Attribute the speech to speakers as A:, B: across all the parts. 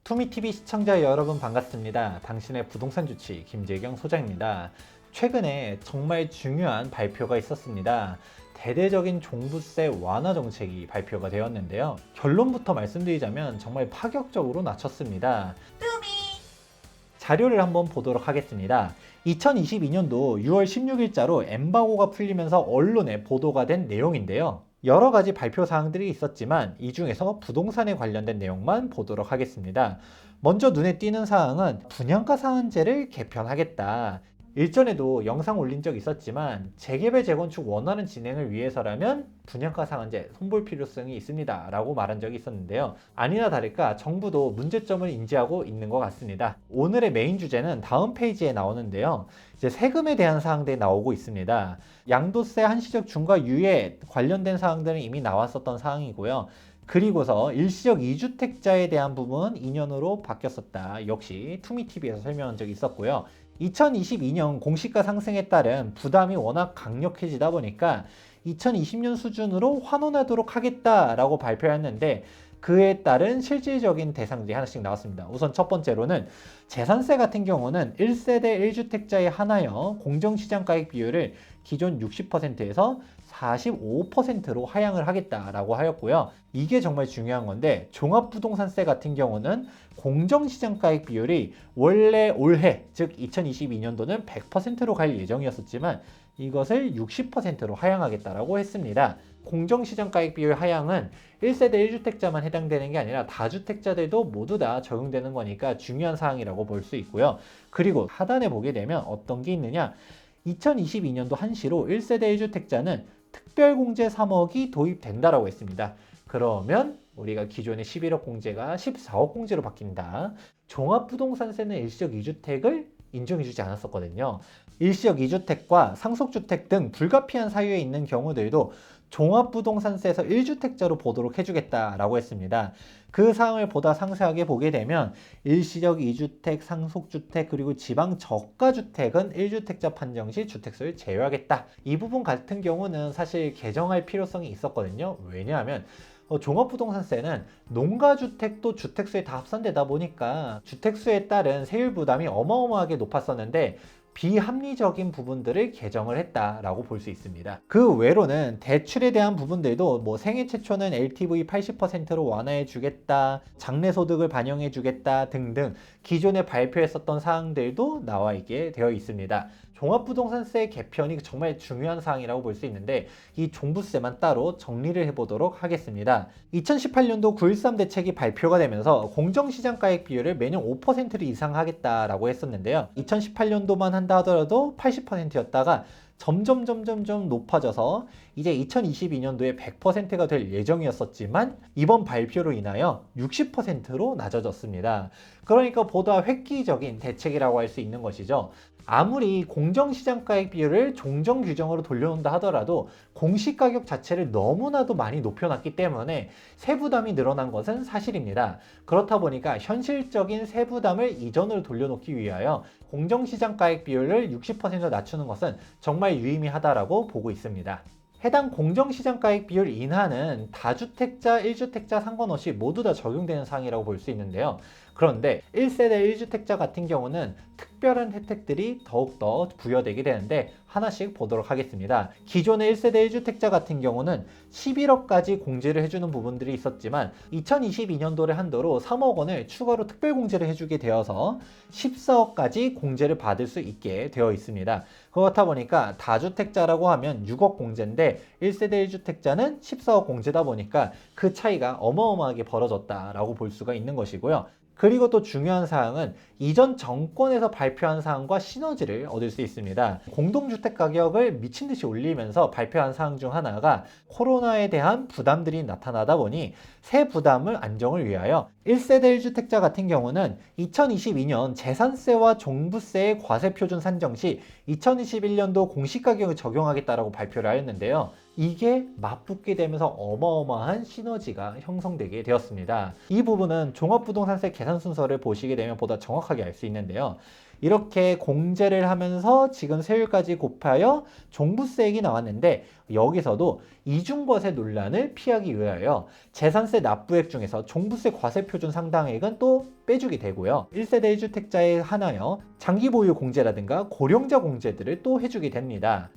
A: 투미TV 시청자 여러분 반갑습니다. 당신의 부동산 주치 김재경 소장입니다. 최근에 정말 중요한 발표가 있었습니다. 대대적인 종부세 완화 정책이 발표가 되었는데요. 결론부터 말씀드리자면 정말 파격적으로 낮췄습니다. 자료를 한번 보도록 하겠습니다. 2022년도 6월 16일자로 엠바고가 풀리면서 언론에 보도가 된 내용인데요. 여러 가지 발표 사항들이 있었지만 이 중에서 부동산에 관련된 내용만 보도록 하겠습니다. 먼저 눈에 띄는 사항은 분양가 상한제를 개편하겠다. 일전에도 영상 올린 적 있었지만 재개발 재건축 원활한 진행을 위해서라면 분양가 상한제 손볼 필요성이 있습니다 라고 말한 적이 있었는데요. 아니나 다를까 정부도 문제점을 인지하고 있는 것 같습니다. 오늘의 메인 주제는 다음 페이지에 나오는데요. 이제 세금에 대한 사항들이 나오고 있습니다. 양도세 한시적 중과 유예 관련된 사항들은 이미 나왔었던 사항이고요. 그리고서 일시적 2주택자에 대한 부분 2년으로 바뀌었었다. 역시 투미TV에서 설명한 적이 있었고요. 2022년 공시가 상승에 따른 부담이 워낙 강력해지다 보니까 2020년 수준으로 환원하도록 하겠다라고 발표했는데 그에 따른 실질적인 대상들이 하나씩 나왔습니다. 우선 첫 번째로는 재산세 같은 경우는 1세대 1주택자에 한하여 공정시장가액 비율을 기존 60%에서 45%로 하향을 하겠다라고 하였고요. 이게 정말 중요한 건데 종합부동산세 같은 경우는 공정시장가액 비율이 원래 올해 즉 2022년도는 100%로 갈 예정이었었지만 이것을 60%로 하향하겠다라고 했습니다. 공정시장가액 비율 하향은 1세대 1주택자만 해당되는 게 아니라 다주택자들도 모두 다 적용되는 거니까 중요한 사항이라고 볼 수 있고요. 그리고 하단에 보게 되면 어떤 게 있느냐, 2022년도 한시로 1세대 1주택자는 특별공제 3억이 도입된다라고 했습니다. 그러면 우리가 기존의 11억 공제가 14억 공제로 바뀐다. 종합부동산세는 일시적 2주택을 인정해주지 않았었거든요. 일시적 2주택과 상속주택 등 불가피한 사유에 있는 경우들도 종합부동산세에서 1주택자로 보도록 해주겠다라고 했습니다. 그 사항을 보다 상세하게 보게 되면 일시적 2주택, 상속주택, 그리고 지방 저가주택은 1주택자 판정 시 주택수를 제외하겠다. 이 부분 같은 경우는 사실 개정할 필요성이 있었거든요. 왜냐하면 종합부동산세는 농가주택도 주택수에 다 합산되다 보니까 주택수에 따른 세율 부담이 어마어마하게 높았었는데 비합리적인 부분들을 개정을 했다라고 볼 수 있습니다. 그 외로는 대출에 대한 부분들도 뭐 생애 최초는 LTV 80%로 완화해 주겠다, 장래소득을 반영해 주겠다 등등 기존에 발표했었던 사항들도 나와 있게 되어 있습니다. 종합부동산세 개편이 정말 중요한 사항이라고 볼 수 있는데 이 종부세만 따로 정리를 해보도록 하겠습니다. 2018년도 9.13 대책이 발표가 되면서 공정시장가액 비율을 매년 5% 이상 하겠다라고 했었는데요. 2018년도만 한다 하더라도 80%였다가 점점 높아져서 이제 2022년도에 100%가 될 예정이었었지만 이번 발표로 인하여 60%로 낮아졌습니다. 그러니까 보다 획기적인 대책이라고 할 수 있는 것이죠. 아무리 공정시장가액 비율을 종정규정으로 돌려놓는다 하더라도 공시가격 자체를 너무나도 많이 높여놨기 때문에 세부담이 늘어난 것은 사실입니다. 그렇다 보니까 현실적인 세부담을 이전으로 돌려놓기 위하여 공정시장가액 비율을 60% 낮추는 것은 정말 유의미하다라고 보고 있습니다. 해당 공정시장가액 비율 인하는 다주택자, 1주택자 상관없이 모두 다 적용되는 사항이라고 볼 수 있는데요. 그런데 1세대 1주택자 같은 경우는 특별한 혜택들이 더욱더 부여되게 되는데 하나씩 보도록 하겠습니다. 기존의 1세대 1주택자 같은 경우는 11억까지 공제를 해주는 부분들이 있었지만 2022년도를 한도로 3억 원을 추가로 특별 공제를 해주게 되어서 14억까지 공제를 받을 수 있게 되어 있습니다. 그렇다 보니까 다주택자라고 하면 6억 공제인데 1세대 1주택자는 14억 공제다 보니까 그 차이가 어마어마하게 벌어졌다라고 볼 수가 있는 것이고요. 그리고 또 중요한 사항은 이전 정권에서 발표한 사항과 시너지를 얻을 수 있습니다. 공동주택 가격을 미친 듯이 올리면서 발표한 사항 중 하나가 코로나에 대한 부담들이 나타나다 보니 세 부담을 안정을 위하여 1세대 1주택자 같은 경우는 2022년 재산세와 종부세의 과세표준 산정 시 2021년도 공시가격을 적용하겠다라고 발표를 하였는데요. 이게 맞붙게 되면서 어마어마한 시너지가 형성되게 되었습니다. 이 부분은 종합부동산세 계산 순서를 보시게 되면 보다 정확하게 알 수 있는데요. 이렇게 공제를 하면서 지금 세율까지 곱하여 종부세액이 나왔는데, 여기서도 이중과세 논란을 피하기 위하여 재산세 납부액 중에서 종부세 과세표준 상당액은 또 빼주게 되고요. 1세대 1주택자에 한하여 장기 보유 공제라든가 고령자 공제들을 또 해주게 됩니다.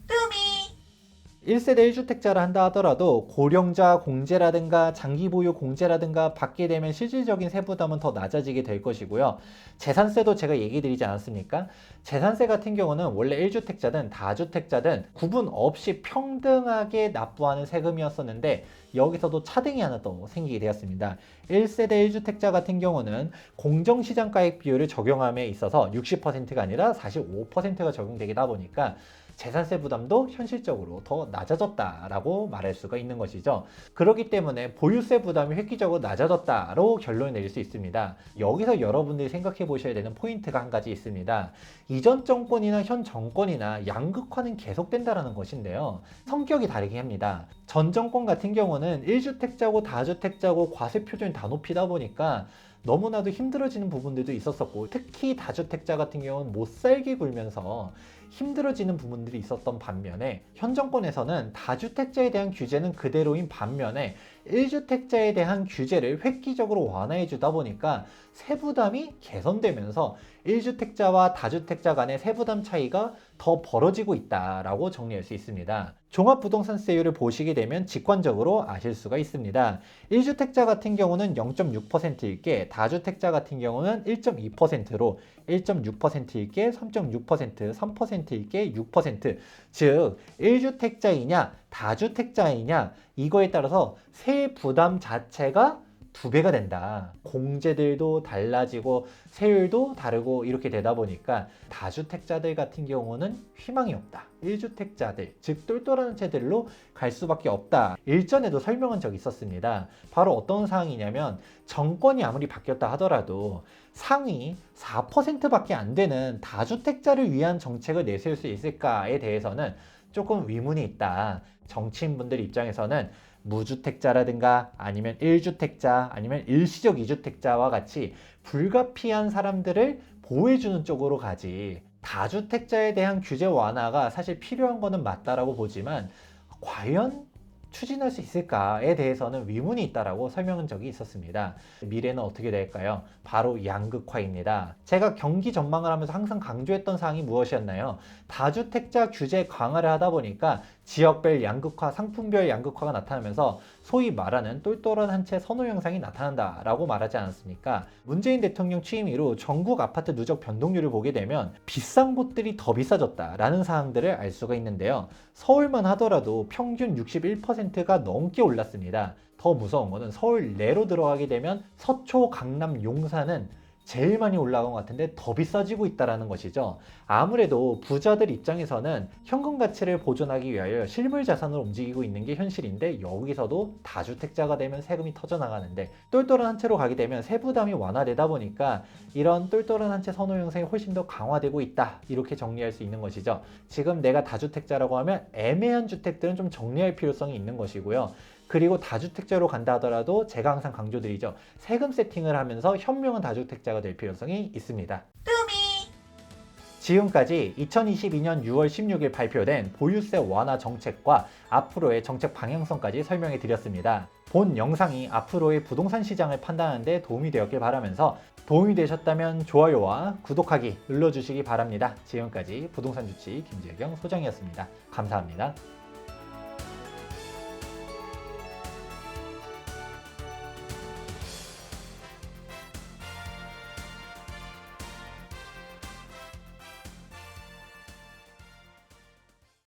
A: 1세대 1주택자를 한다 하더라도 고령자 공제라든가 장기 보유 공제라든가 받게 되면 실질적인 세부담은 더 낮아지게 될 것이고요. 재산세도 제가 얘기 드리지 않았습니까? 재산세 같은 경우는 원래 1주택자든 다주택자든 구분 없이 평등하게 납부하는 세금이었었는데, 여기서도 차등이 하나 더 생기게 되었습니다. 1세대 1주택자 같은 경우는 공정시장가액 비율을 적용함에 있어서 60%가 아니라 45%가 적용되다 보니까 재산세 부담도 현실적으로 더 낮아졌다라고 말할 수가 있는 것이죠. 그렇기 때문에 보유세 부담이 획기적으로 낮아졌다로 결론을 내릴 수 있습니다. 여기서 여러분들이 생각해 보셔야 되는 포인트가 한 가지 있습니다. 이전 정권이나 현 정권이나 양극화는 계속된다는 것인데요. 성격이 다르게 합니다. 전 정권 같은 경우는 1주택자고 다주택자고 과세 표준이 다 높이다 보니까 너무나도 힘들어지는 부분들도 있었었고, 특히 다주택자 같은 경우는 못 살게 굴면서 힘들어지는 부분들이 있었던 반면에, 현 정권에서는 다주택자에 대한 규제는 그대로인 반면에 1주택자에 대한 규제를 획기적으로 완화해 주다 보니까 세부담이 개선되면서 1주택자와 다주택자 간의 세부담 차이가 더 벌어지고 있다라고 정리할 수 있습니다. 종합부동산세율을 보시게 되면 직관적으로 아실 수가 있습니다. 1주택자 같은 경우는 0.6%일 게 다주택자 같은 경우는 1.2%로 1.6%일 게 3.6%, 3%일 게 6%, 즉 1주택자이냐 다주택자이냐 이거에 따라서 세 부담 자체가 2배가 된다. 공제들도 달라지고 세율도 다르고 이렇게 되다 보니까 다주택자들 같은 경우는 희망이 없다. 1주택자들, 즉 똘똘한 채들로 갈 수밖에 없다. 일전에도 설명한 적이 있었습니다. 바로 어떤 사항이냐면, 정권이 아무리 바뀌었다 하더라도 상위 4%밖에 안 되는 다주택자를 위한 정책을 내세울 수 있을까에 대해서는 조금 의문이 있다. 정치인분들 입장에서는 무주택자라든가 아니면 1주택자 아니면 일시적 2주택자와 같이 불가피한 사람들을 보호해주는 쪽으로 가지, 다주택자에 대한 규제 완화가 사실 필요한 거는 맞다라고 보지만 과연 추진할 수 있을까에 대해서는 의문이 있다라고 설명한 적이 있었습니다. 미래는 어떻게 될까요? 바로 양극화입니다. 제가 경기 전망을 하면서 항상 강조했던 사항이 무엇이었나요? 다주택자 규제 강화를 하다 보니까 지역별 양극화, 상품별 양극화가 나타나면서 소위 말하는 똘똘한 한 채 선호 현상이 나타난다라고 말하지 않았습니까? 문재인 대통령 취임 이후 전국 아파트 누적 변동률을 보게 되면 비싼 곳들이 더 비싸졌다라는 사항들을 알 수가 있는데요. 서울만 하더라도 평균 61%가 넘게 올랐습니다. 더 무서운 거는 서울 내로 들어가게 되면 서초, 강남, 용산은 제일 많이 올라간 것 같은데 더 비싸지고 있다는 것이죠. 아무래도 부자들 입장에서는 현금 가치를 보존하기 위하여 실물 자산을 움직이고 있는 게 현실인데, 여기서도 다주택자가 되면 세금이 터져나가는데 똘똘한 한 채로 가게 되면 세부담이 완화되다 보니까 이런 똘똘한 한 채 선호 형성이 훨씬 더 강화되고 있다, 이렇게 정리할 수 있는 것이죠. 지금 내가 다주택자라고 하면 애매한 주택들은 좀 정리할 필요성이 있는 것이고요. 그리고 다주택자로 간다 하더라도 제가 항상 강조드리죠. 세금 세팅을 하면서 현명한 다주택자가 될 필요성이 있습니다. 지금까지 2022년 6월 16일 발표된 보유세 완화 정책과 앞으로의 정책 방향성까지 설명해 드렸습니다. 본 영상이 앞으로의 부동산 시장을 판단하는 데 도움이 되었길 바라면서, 도움이 되셨다면 좋아요와 구독하기 눌러주시기 바랍니다. 지금까지 부동산 주치 김재경 소장이었습니다. 감사합니다.